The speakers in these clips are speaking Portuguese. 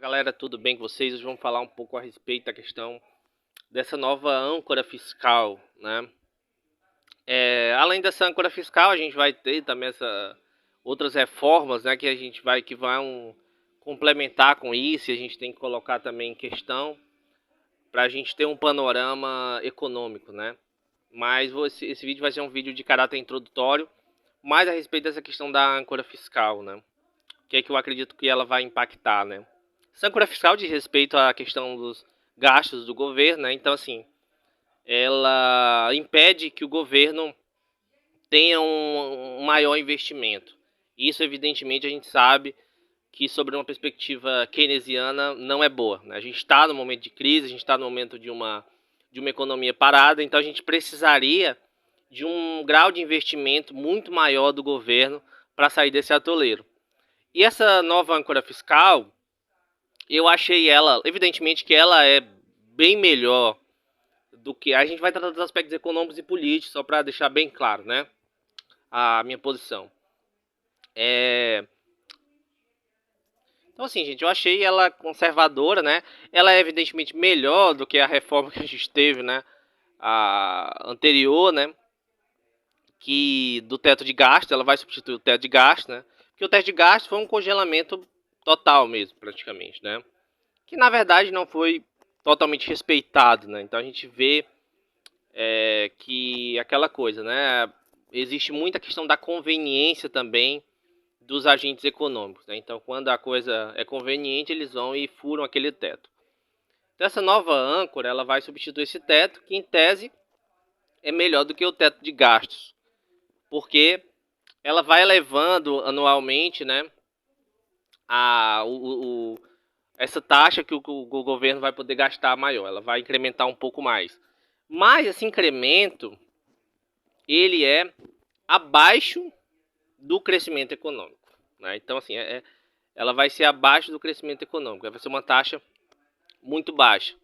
Galera, tudo bem com vocês? Hoje vamos falar um pouco a respeito da questão dessa nova âncora fiscal, né? Além dessa âncora fiscal, a gente vai ter também outras reformas, né, que vão complementar com isso, e a gente tem que colocar também em questão para a gente ter um panorama econômico, né? Mas esse vídeo vai ser um vídeo de caráter introdutório, mais a respeito dessa questão da âncora fiscal, né? Que é que eu acredito que ela vai impactar, né? Essa âncora fiscal diz respeito à questão dos gastos do governo, né? Então, assim, ela impede que o governo tenha um maior investimento. Isso, evidentemente, a gente sabe que, sobre uma perspectiva keynesiana, não é boa, né? A gente está no momento de crise, a gente está no momento de uma economia parada, então a gente precisaria de um grau de investimento muito maior do governo para sair desse atoleiro. E essa nova âncora fiscal, eu achei ela, evidentemente que ela é bem melhor do que... A gente vai tratar dos aspectos econômicos e políticos, só para deixar bem claro, né? A minha posição. Então, assim, gente, eu achei ela conservadora, né? Ela é evidentemente melhor do que a reforma que a gente teve, né? A anterior, né? Que do teto de gasto, ela vai substituir o teto de gasto, né? Porque o teto de gasto foi um congelamento total mesmo, praticamente, né? Que na verdade não foi totalmente respeitado, né? Então a gente vê que aquela coisa, né? Existe muita questão da conveniência também dos agentes econômicos, né? Então, quando a coisa é conveniente, eles vão e furam aquele teto. Então, essa nova âncora, ela vai substituir esse teto, que em tese é melhor do que o teto de gastos, porque ela vai elevando anualmente, né, essa taxa que o governo vai poder gastar maior, ela vai incrementar um pouco mais. Mas esse incremento, ele é abaixo do crescimento econômico, né? Então, assim, ela vai ser abaixo do crescimento econômico, vai ser uma taxa muito baixa.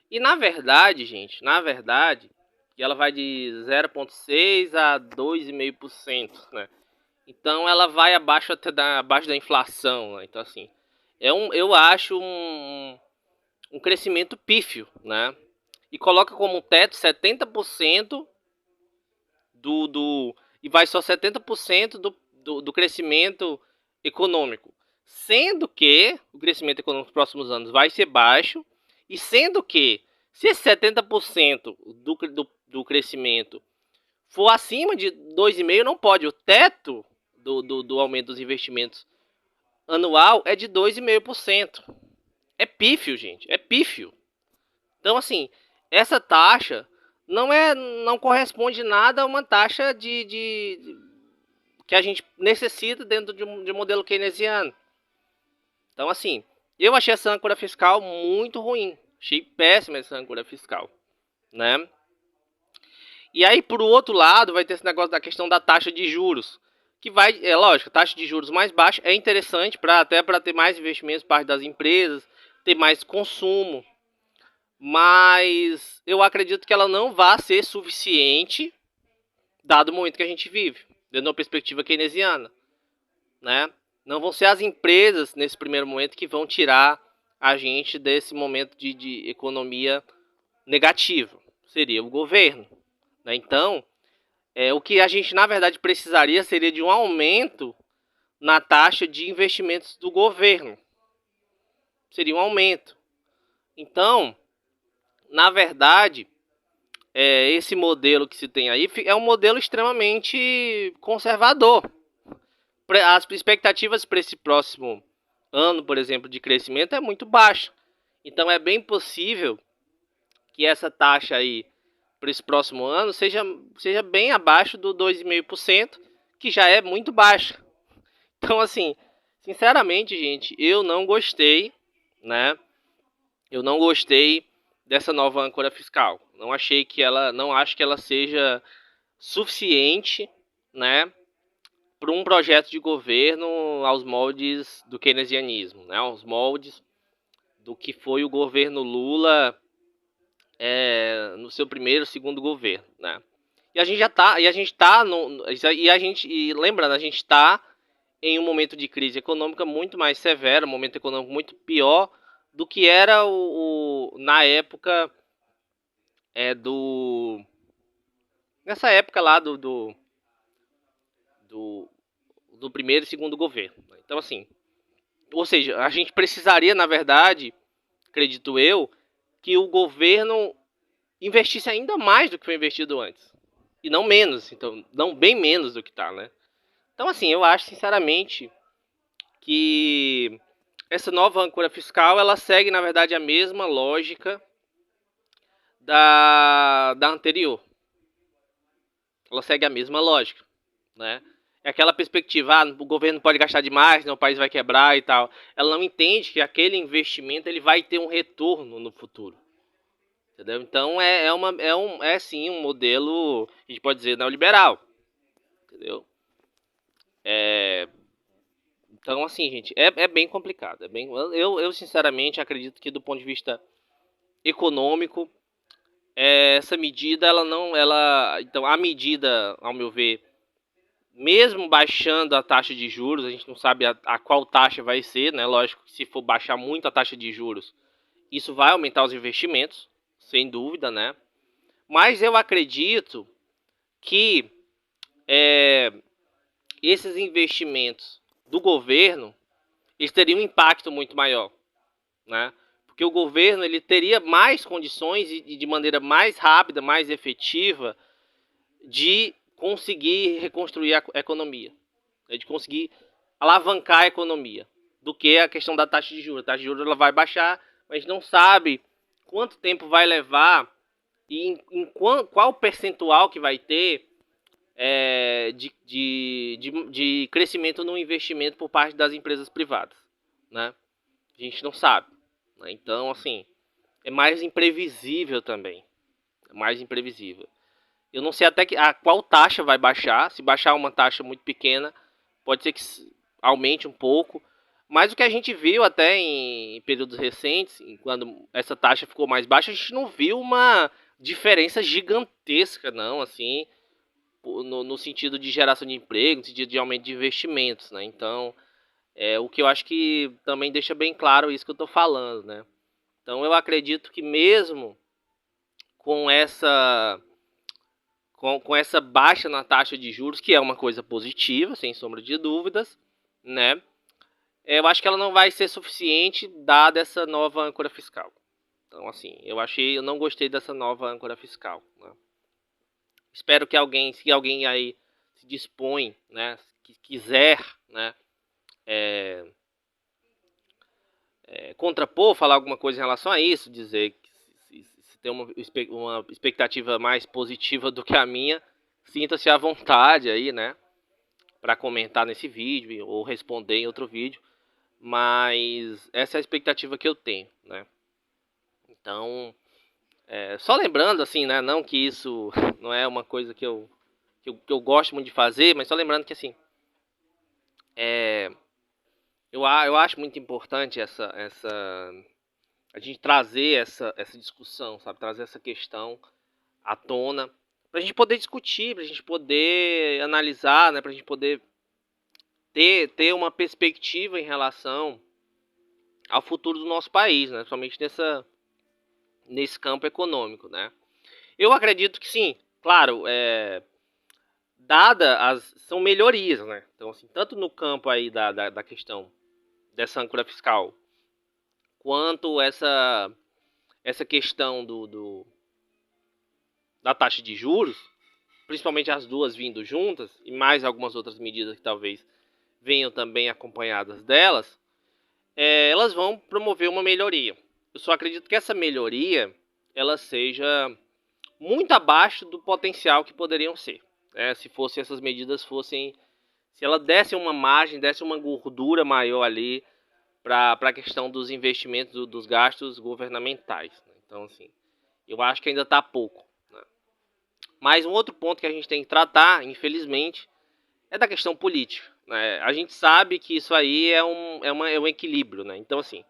E na verdade, gente, ela vai de 0,6 a 2,5%, né? Então ela vai abaixo da inflação, né? Então, assim, eu acho um crescimento pífio, né? E coloca como teto 70% e vai só 70% do crescimento econômico. Sendo que o crescimento econômico nos próximos anos vai ser baixo, e sendo que se esse 70% do crescimento for acima de 2,5%, não pode. O teto do aumento dos investimentos anual é de 2,5%. É pífio, gente. É pífio. Então, assim, essa taxa não corresponde nada a uma taxa que a gente necessita dentro de um modelo keynesiano. Então, assim, eu achei essa âncora fiscal muito ruim. Achei péssima essa âncora fiscal, né? E aí, por outro lado, vai ter esse negócio da questão da taxa de juros, que vai, é lógico, taxa de juros mais baixa é interessante até para ter mais investimentos por parte das empresas, ter mais consumo, mas eu acredito que ela não vai ser suficiente, dado o momento que a gente vive, dentro de uma perspectiva keynesiana, né? Não vão ser as empresas, nesse primeiro momento, que vão tirar a gente desse momento de economia negativa. Seria o governo, né? Então, o que a gente, na verdade, precisaria seria de um aumento na taxa de investimentos do governo. Seria um aumento. Então, na verdade, esse modelo que se tem aí é um modelo extremamente conservador. As expectativas para esse próximo ano, por exemplo, de crescimento é muito baixa. Então é bem possível que essa taxa aí para esse próximo ano seja bem abaixo do 2,5%, que já é muito baixa. Então, assim, sinceramente, gente, eu não gostei, né? Eu não gostei dessa nova âncora fiscal. Não acho que ela seja suficiente, né, para um projeto de governo aos moldes do keynesianismo, né, aos moldes do que foi o governo Lula no seu primeiro, segundo governo, né? E lembrando, a gente tá em um momento de crise econômica muito mais severo, um momento econômico muito pior do que era na época nessa época lá do primeiro e segundo governo. Então, assim, ou seja, a gente precisaria, na verdade, acredito eu, que o governo investisse ainda mais do que foi investido antes. E não menos, então, não bem menos do que tá, né? Então, assim, eu acho, sinceramente, que essa nova âncora fiscal, ela segue, na verdade, a mesma lógica da anterior. Ela segue a mesma lógica, né? É aquela perspectiva, o governo pode gastar demais, né, o país vai quebrar e tal. Ela não entende que aquele investimento ele vai ter um retorno no futuro. Entendeu? Então é sim um modelo, a gente pode dizer, neoliberal. Entendeu? Então, assim, gente, é bem complicado. Eu, sinceramente, acredito que do ponto de vista econômico, essa medida, ela não. Então, a medida, ao meu ver, mesmo baixando a taxa de juros, a gente não sabe a qual taxa vai ser, né? Lógico que se for baixar muito a taxa de juros, isso vai aumentar os investimentos, sem dúvida, né? Mas eu acredito que esses investimentos do governo, eles teriam um impacto muito maior, né? Porque o governo ele teria mais condições e de maneira mais rápida, mais efetiva, de conseguir reconstruir a economia, de conseguir alavancar a economia, do que a questão da taxa de juros. A taxa de juros ela vai baixar, mas a gente não sabe quanto tempo vai levar e qual percentual que vai ter de crescimento no investimento por parte das empresas privadas, né? A gente não sabe, né? Então, assim, é mais imprevisível também, é mais imprevisível. Eu não sei até a qual taxa vai baixar. Se baixar uma taxa muito pequena, pode ser que aumente um pouco. Mas o que a gente viu até em períodos recentes, quando essa taxa ficou mais baixa, a gente não viu uma diferença gigantesca, não, assim, no sentido de geração de emprego, no sentido de aumento de investimentos, né? Então, o que eu acho que também deixa bem claro isso que eu estou falando, né? Então, eu acredito que mesmo com essa baixa na taxa de juros, que é uma coisa positiva, sem sombra de dúvidas, né? Eu acho que ela não vai ser suficiente dada essa nova âncora fiscal. Então, assim, eu não gostei dessa nova âncora fiscal, né? Espero que se alguém aí se dispõe, né, que quiser, né, contrapor, falar alguma coisa em relação a isso, dizer que se tem uma expectativa mais positiva do que a minha, sinta-se à vontade aí, né, para comentar nesse vídeo ou responder em outro vídeo, mas essa é a expectativa que eu tenho, né? Então, só lembrando assim, né, não que isso não é uma coisa que eu gosto muito de fazer, mas só lembrando que assim, eu acho muito importante a gente trazer essa discussão, sabe, trazer essa questão à tona, para a gente poder discutir, para a gente poder analisar, né, para a gente poder ter uma perspectiva em relação ao futuro do nosso país, né? Somente nesse campo econômico, né? Eu acredito que sim, claro, são melhorias, né? Então, assim, tanto no campo aí da questão dessa âncora fiscal, quanto essa questão da taxa de juros, principalmente as duas vindo juntas, e mais algumas outras medidas que talvez venham também acompanhadas delas, elas vão promover uma melhoria. Eu só acredito que essa melhoria ela seja muito abaixo do potencial que poderiam ser, né? Se essas medidas fossem, se ela desse uma margem, desse uma gordura maior ali para a questão dos investimentos, dos gastos governamentais, né? Então, assim, eu acho que ainda está pouco, né? Mas um outro ponto que a gente tem que tratar, infelizmente, é da questão política, né? A gente sabe que isso aí é um equilíbrio, né? Então, assim,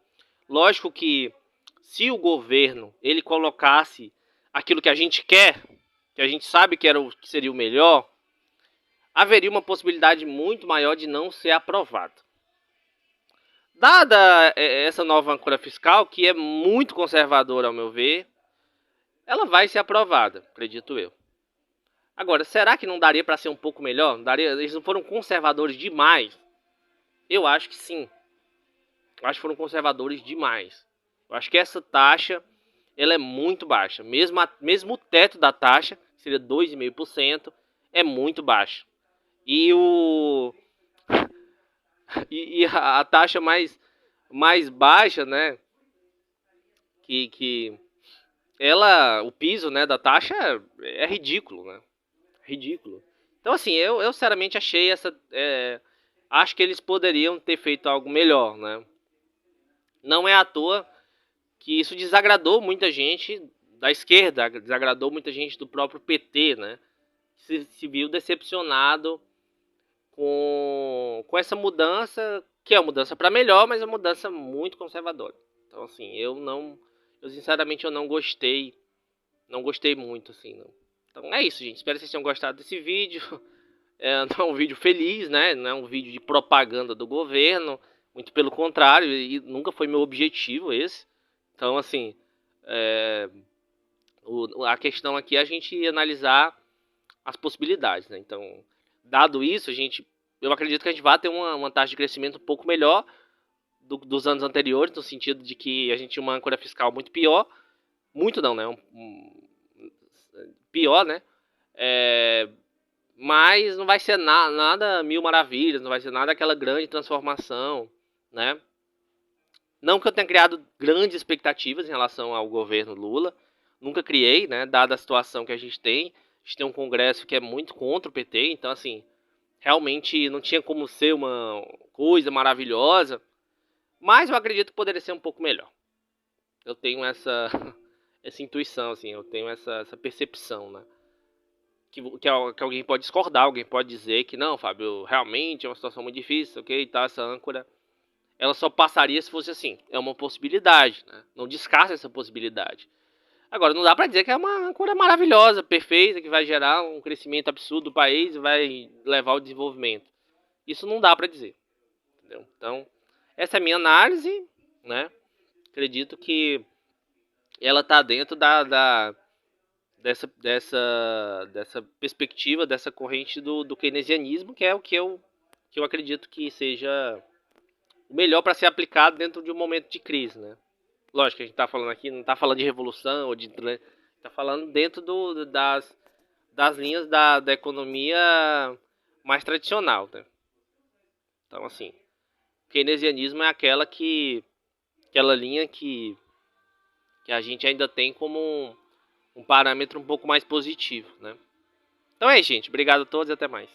lógico que se o governo ele colocasse aquilo que a gente quer, que a gente sabe que que seria o melhor, haveria uma possibilidade muito maior de não ser aprovado. Dada essa nova âncora fiscal, que é muito conservadora ao meu ver, ela vai ser aprovada, acredito eu. Agora, será que não daria para ser um pouco melhor? Eles não foram conservadores demais? Eu acho que sim. Eu acho que foram conservadores demais. Eu acho que essa taxa ela é muito baixa. Mesmo o teto da taxa, que seria 2,5%, é muito baixo. E, a taxa mais baixa, né? Que o piso, né, da taxa é ridículo, né? Ridículo. Então, assim, eu sinceramente achei acho que eles poderiam ter feito algo melhor, né? Não é à toa que isso desagradou muita gente da esquerda, desagradou muita gente do próprio PT, né? Se viu decepcionado com essa mudança, que é uma mudança para melhor, mas é uma mudança muito conservadora. Então, assim, eu sinceramente eu não gostei muito, assim, não. Então é isso, gente. Espero que vocês tenham gostado desse vídeo. Não é um vídeo feliz, né? Não é um vídeo de propaganda do governo. Muito pelo contrário, e nunca foi meu objetivo esse. Então, assim, é, a questão aqui é a gente analisar as possibilidades, né? Então, dado isso, eu acredito que a gente vai ter uma taxa de crescimento um pouco melhor dos anos anteriores, no sentido de que a gente tinha uma âncora fiscal muito pior. Muito não, né? Pior, né? É, mas não vai ser nada mil maravilhas, não vai ser nada aquela grande transformação, né? Não que eu tenha criado grandes expectativas em relação ao governo Lula, nunca criei, né? Dada a situação que a gente tem um Congresso que é muito contra o PT, então assim, realmente não tinha como ser uma coisa maravilhosa, mas eu acredito que poderia ser um pouco melhor. Eu tenho essa intuição, assim, eu tenho essa percepção, né? Que alguém pode discordar, alguém pode dizer que não, Fábio, realmente é uma situação muito difícil, ok, tá, essa âncora, ela só passaria se fosse assim, é uma possibilidade, né? Não descarta essa possibilidade. Agora, não dá pra dizer que é uma âncora maravilhosa, perfeita, que vai gerar um crescimento absurdo do país e vai levar ao desenvolvimento. Isso não dá pra dizer, entendeu? Então, essa é a minha análise, né? Acredito que ela tá dentro dessa perspectiva, dessa corrente do keynesianismo, que é o que eu acredito que seja o melhor para ser aplicado dentro de um momento de crise, né? Lógico que a gente está falando aqui, não está falando de revolução, está falando dentro das linhas da economia mais tradicional, né? Então, assim, o keynesianismo é aquela linha que a gente ainda tem como um parâmetro um pouco mais positivo, né? Então é isso, gente. Obrigado a todos e até mais.